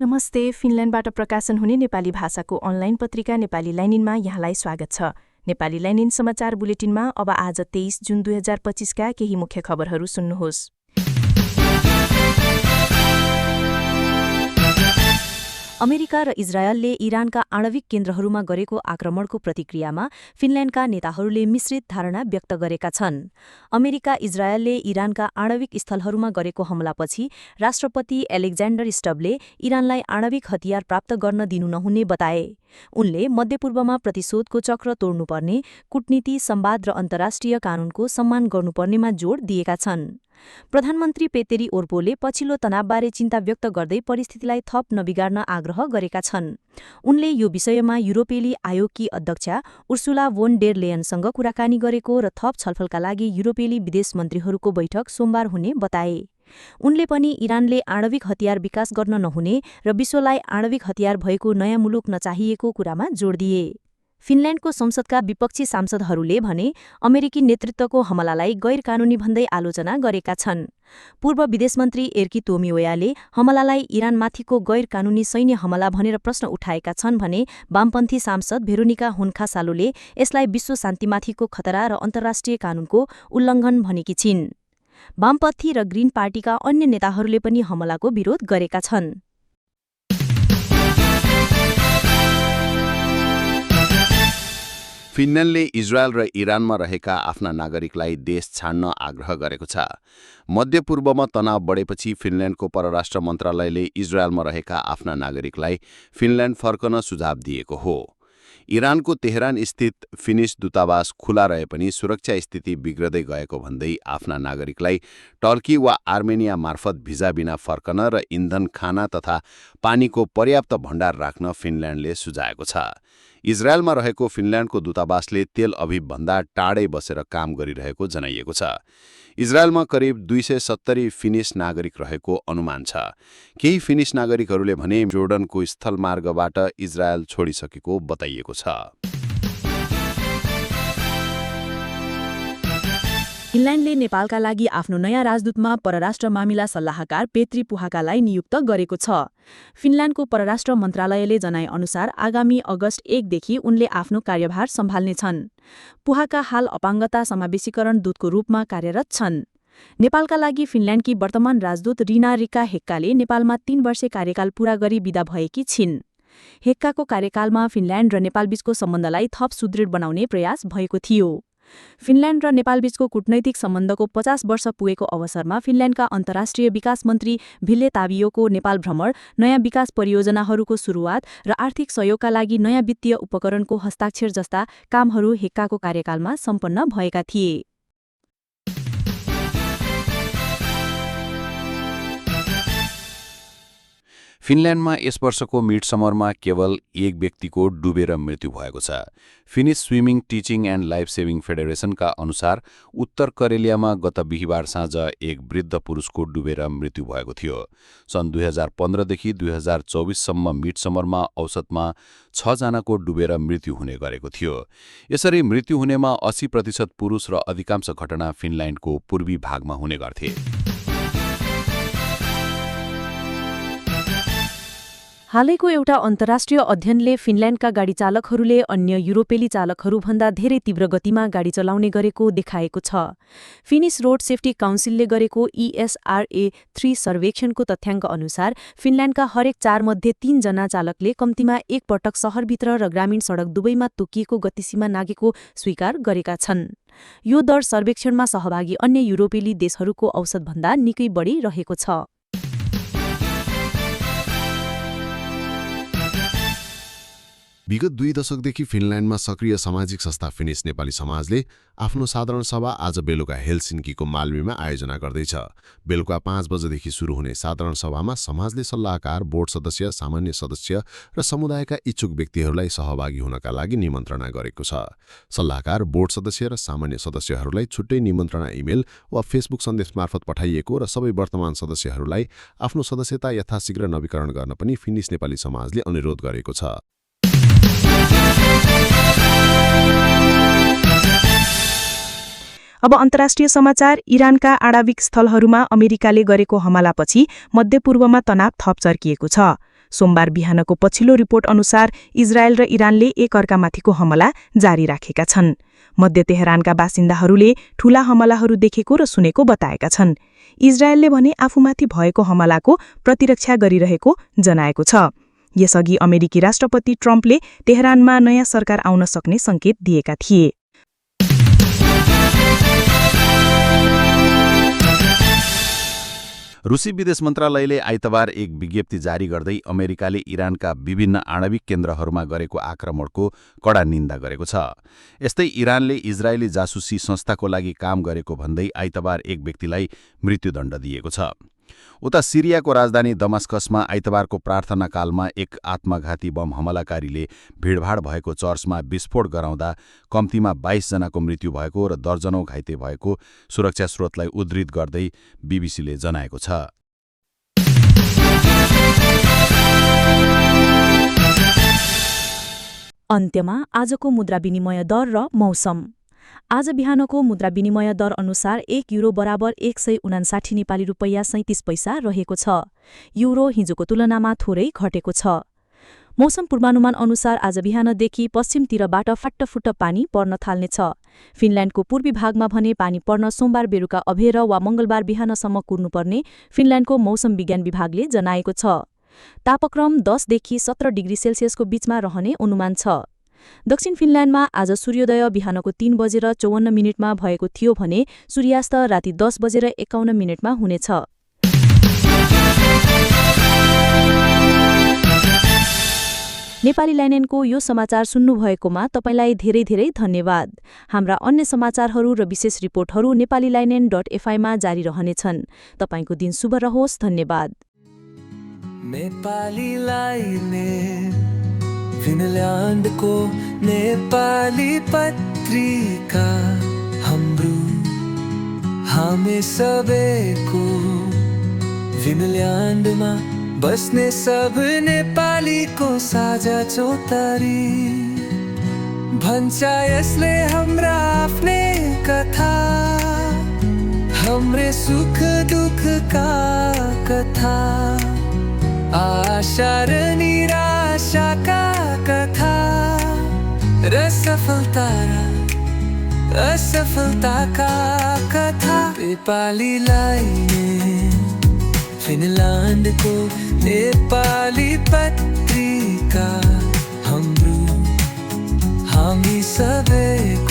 नमस्ते, फिनल्यान्डबाट प्रकाशन हुने नेपाली भाषाको अनलाइन पत्रिका नेपाली लाइनिनमा यहाँलाई स्वागत छ। नेपाली लाइनिन समाचार बुलेटिनमा अब आज 23 जुन 2025 का केही मुख्य खबरहरू सुन्नुहोस्। अमेरिका र इजरायलले इरानका आणविक केन्द्रहरूमा गरेको आक्रमणको प्रतिक्रियामा फिनल्यान्डका नेताहरूले मिश्रित धारणा व्यक्त गरेका छन्। अमेरिका इजरायलले इरानका आणविक स्थलहरूमा गरेको हमलापछि राष्ट्रपति एलेक्जेन्डर स्टबले इरानलाई आणविक हतियार प्राप्त गर्न दिनु नहुने बताए। उनले मध्यपूर्वमा प्रतिशोधको चक्र तोड्नुपर्ने, कूटनीति, संवाद र अन्तर्राष्ट्रिय कानूनको सम्मान गर्नुपर्नेमा जोड दिएका छन्। प्रधानमन्त्री पेतेरी ओर्पोले पछिल्लो तनावबारे चिन्ता व्यक्त गर्दै परिस्थितिलाई थप नबिगार्न आग्रह गरेका छन्। उनले यो विषयमा युरोपेली आयोगकी अध्यक्षा उर्सुला वोन डेर लेयनसँग कुराकानी गरेको र थप छलफलका लागि युरोपेली विदेश मन्त्रीहरूको बैठक सोमबार हुने बताए। उनले पनि इरानले आणविक हतियार विकास गर्न नहुने र विश्वलाई आणविक हतियार भएको नयाँ मुलुक नचाहिएको कुरामा जोड दिए। फिनल्यान्डको संसदका विपक्षी सांसदहरूले भने अमेरिकी नेतृत्वको हमलालाई गैर कानूनी भन्दै आलोचना गरेका छन्। पूर्व विदेशमन्त्री एर्की तोमिओयाले हमलालाई इरानमाथिको गैर कानूनी सैन्य हमला भनेर प्रश्न उठाएका छन् भने वामपन्थी सांसद भेरोनिका होन्खासालोले यसलाई विश्व शान्तिमाथिको खतरा र अन्तर्राष्ट्रिय कानूनको उल्लङ्घन भनेकी छिन्। वामपन्थी र ग्रीन पार्टीका अन्य नेताहरूले पनि हमलाको विरोध गरेका छन्। फिनल्यान्डले इजरायल र इरानमा रहेका आफ्ना नागरिकलाई देश छाड्न आग्रह गरेको छ। मध्यपूर्वमा तनाव बढेपछि फिनल्यान्डको परराष्ट्र मन्त्रालयले इजरायलमा रहेका आफ्ना नागरिकलाई फिनल्यान्ड फर्कन सुझाव दिएको हो। इरानको तेहरान स्थित फिनिस दूतावास खुला रहे पनि सुरक्षा स्थिति बिग्रदै गएको भन्दै आफ्ना नागरिकलाई टर्की वा आर्मेनिया मार्फत भिजा बिना फर्कन र इन्धन, खाना तथा पानीको पर्याप्त भण्डार राख्न फिनल्यान्डले सुझाएको छ। इजरायलमा रहेको फिनल्यान्डको दूतावासले तेल अभिभभन्दा टाढै बसेर काम गरिरहेको जनाइएको छ। इजरायलमा करिब 270 फिनिस नागरिक रहेको अनुमान छ। केही फिनिस नागरिकहरूले भने जोर्डनको स्थलमार्गबाट इजरायल छोडिसकेको बताइएको छ। फिनल्यान्डले नेपालका लागि आफ्नो नयाँ राजदूतमा परराष्ट्र मामिला सल्लाहकार पेत्री पुहाकालाई नियुक्त गरेको छ। फिनल्यान्डको परराष्ट्र मन्त्रालयले जनाएअनुसार आगामी अगस्त 1 देखि उनले आफ्नो कार्यभार सम्हाल्नेछन्। पुहाका हाल अपाङ्गता समावेशीकरण दूतको रूपमा कार्यरत छन्। नेपालका लागि फिनल्यान्डकी वर्तमान राजदूत रिना रिका हेक्काले नेपालमा 3 वर्षे कार्यकाल पूरा गरी विदा भएकी छिन्। हेक्काको कार्यकालमा फिनल्यान्ड र नेपालबीचको सम्बन्धलाई थप सुदृढ बनाउने प्रयास भएको थियो। फिनल्यान्ड र नेपालबीचको कूटनैतिक सम्बन्धको 50 वर्ष पुगेको अवसरमा फिनल्यान्डका अन्तर्राष्ट्रिय विकास मन्त्री भिल्ले ताबियोको नेपाल भ्रमण, नयाँ विकास परियोजनाहरूको सुरुवात र आर्थिक सहयोगका लागि नयाँ वित्तीय उपकरणको हस्ताक्षर जस्ता कामहरू हेक्काको कार्यकालमा सम्पन्न भएका थिए। फिनल्यान्डमा यस वर्षको मिडसमरमा केवल एक व्यक्तिको डुबेर मृत्यु भएको छ। Finnish swimming teaching and life saving फेडरेसनका अनुसार उत्तर करेलियामा गत बिहिबार साँझ एक वृद्ध पुरुषको डुबेर मृत्यु भएको थियो। सन् 2015 देखि 2024 सम्म मिडसमरमा औसतमा 6 जनाको डुबेर मृत्यु हुने गरेको थियो। यसरी मृत्यु हुनेमा 80% पुरुष र अधिकांश घटना फिनल्यान्डको पूर्वी भागमा हुने गर्थे। हालैको एउटा अन्तर्राष्ट्रिय अध्ययनले फिनल्यान्डका गाडी चालकहरूले अन्य युरोपेली चालकहरूभन्दा धेरै तीव्र गतिमा गाडी चलाउने गरेको देखाएको छ। फिनिस रोड सेफ्टी काउन्सिलले गरेको ESRA 3 सर्वेक्षणको तथ्याङ्क अनुसार फिनल्यान्डका हरेक 4 मध्ये 3 जना चालकले कम्तीमा एक पटक शहरभित्र र ग्रामीण सडक दुवैमा तोकिएको गतिसीमा नाघेको स्वीकार गरेका छन्। यो दर सर्वेक्षणमा सहभागी अन्य युरोपेली देशहरूको औसतभन्दा निकै बढी रहेको छ। विगत 2 दशकदेखि फिनल्यान्डमा सक्रिय सामाजिक संस्था फिनिस नेपाली समाजले आफ्नो साधारण सभा आज बेलुका हेलसिन्कीको माल्मीमा आयोजना गर्दैछ। बेलुका 5 बजेदेखि सुरु हुने साधारण सभामा समाजले सल्लाहकार, बोर्ड सदस्य, सामान्य सदस्य र समुदायका इच्छुक व्यक्तिहरूलाई सहभागी हुनका लागि निमन्त्रणा गरेको छ। सल्लाहकार, बोर्ड सदस्य र सामान्य सदस्यहरूलाई छुट्टै निमन्त्रणा इमेल वा फेसबुक सन्देश मार्फत पठाइएको र सबै वर्तमान सदस्यहरूलाई आफ्नो सदस्यता यथाशीघ्र नवीकरण गर्न पनि फिनिस नेपाली समाजले अनुरोध गरेको छ। अब अन्तर्राष्ट्रिय समाचार। इरानका आणविक स्थलहरूमा अमेरिकाले गरेको हमलापछि मध्यपूर्वमा तनाव थप चर्किएको छ। सोमबार बिहानको पछिल्लो रिपोर्ट अनुसार इजरायल र इरानले एकअर्कामाथिको हमला जारी राखेका छन्। मध्य तेहरानका बासिन्दाहरूले ठूला हमलाहरू देखेको र सुनेको बताएका छन्। इजरायलले भने आफूमाथि भएको हमलाको प्रतिरक्षा गरिरहेको जनाएको छ। यसअघि अमेरिकी राष्ट्रपति ट्रम्पले तेहरानमा नयाँ सरकार आउन सक्ने संकेत दिएका थिए। रुसी विदेश मन्त्रालयले आइतबार एक विज्ञप्ति जारी गर्दै अमेरिकाले इरानका विभिन्न आणविक केन्द्रहरूमा गरेको आक्रमणको कडा निन्दा गरेको छ। यस्तै इरानले इजरायली जासुसी संस्थाको लागि काम गरेको भन्दै आइतबार एक व्यक्तिलाई मृत्युदण्ड दिएको छ। उता सिरियाको राजधानी दमास्कसमा आइतबारको प्रार्थनाकालमा एक आत्मघाती बम हमलाकारीले भिडभाड भएको चर्चमा विस्फोट गराउँदा कम्तीमा 22 जनाको मृत्यु भएको र दर्जनौं घाइते भएको सुरक्षा स्रोतलाई उद्धृत गर्दै बीबीसीले जनाएको छ। अन्त्यमा आजको मुद्रा विनिमय दर र मौसम। आज बिहानको मुद्रा विनिमय दर अनुसार 1 युरो बराबर 159 नेपाली रुपैयाँ 37 पैसा रहेको छ। युरो हिजोको तुलनामा थोरै घटेको छ। मौसम पूर्वानुमान अनुसार आज बिहानदेखि पश्चिमतिरबाट फाट्टफुट्ट पानी पर्न थाल्नेछ। फिनल्याण्डको पूर्वी भागमा भने पानी पर्न सोमबार बेलुका अबेर वा मंगलबार बिहानसम्म कुर्नुपर्ने फिनल्याण्डको मौसम विज्ञान विभागले जनाएको छ। तापक्रम 10 देखि 17 डिग्री सेल्सियसको बीचमा रहने अनुमान छ। दक्षिण फिनल्याण्डमा आज सूर्योदय बिहानको 3:54 भएको थियो भने सूर्यास्त राति 10:51 हुनेछ। नेपाली लाइनेनको यो समाचार सुन्नुभएकोमा तपाईलाई धेरै धेरै धन्यवाद। हाम्रा अन्य समाचारहरू र विशेष रिपोर्टहरू nepalilainen.fi मा जारी रहनेछन्। तपाईको दिन शुभ रहोस्। धन्यवाद। नेपाली लाइनेन फिनल्याण्डको नेपाली पत्रिका हाम्रो हामी सबैको फिनल्याण्डमा बस्ने सब नेपालीको साझा चौतारी भन्छ यसले हाम्रा आफ्नै कथा हाम्रै सुख दुःखका कथा आशा र निराशाका कथा र सफलता र असफलताका कथा नेपाली लाइनेन फिनल्याण्डको नेपाली पत्रिका हाम्रो हामी सबैको